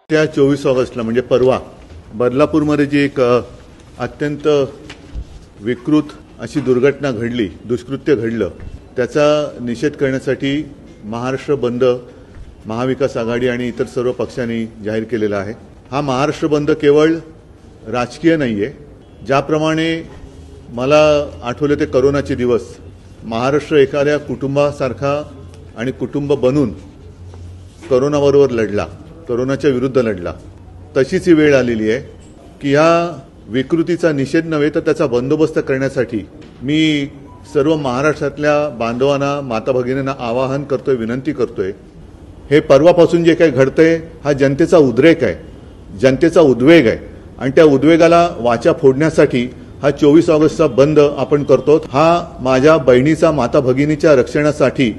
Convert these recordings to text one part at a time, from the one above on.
त्या 24 ऑगस्टला म्हणजे परवा बदलापूरमध्ये जी एक अत्यंत विकृत अशी दुर्घटना घडली, दुष्कृत्य घडलं, त्याचा निषेध करण्यासाठी महाराष्ट्र बंद महाविकास आघाडी आणि इतर सर्व पक्षांनी जाहीर केलेला आहे। हा महाराष्ट्र बंद केवळ राजकीय नाहीये। ज्याप्रमाणे मला आठवले ते कोरोनाचे दिवस, महाराष्ट्र एखाद्या कुटुंबासारखा आणि कुटुंब बनून कोरोनाबरोबर लढला, कोरोनाच्या विरुद्ध लढला, तशीच ही वेळ आलेली आहे की ह्या विकृतीचा निषेध नव्हे तर त्याचा बंदोबस्त करण्यासाठी मी सर्व महाराष्ट्रातल्या बांधवांना, माता भगिनींना आवाहन करतोय, विनंती करतोय। हे परवापासून जे काही घडतंय हा जनतेचा उद्रेक आहे, जनतेचा उद्वेग आहे आणि त्या उद्वेगाला वाचा फोडण्यासाठी हा 24 ऑगस्टचा बंद आपण करतो। हा माझ्या बहिणीचा, माता भगिनीच्या रक्षणासाठी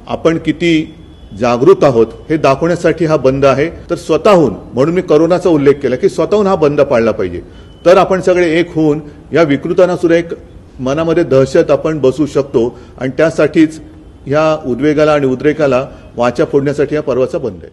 आपण किती जागृत आहोत हे दाखवण्यासाठी हा बंद आहे। तर स्वतःहून, म्हणून मी कोरोनाचा उल्लेख केला की स्वतःहून हा बंद पाळला पाहिजे, तर आपण सगळे एक होऊन या विकृतांना सुद्धा एक मनामध्ये दहशत आपण बसू शकतो आणि त्यासाठीच ह्या उद्वेगाला आणि उद्रेकाला वाचा फोडण्यासाठी हा परवाचा बंद आहे।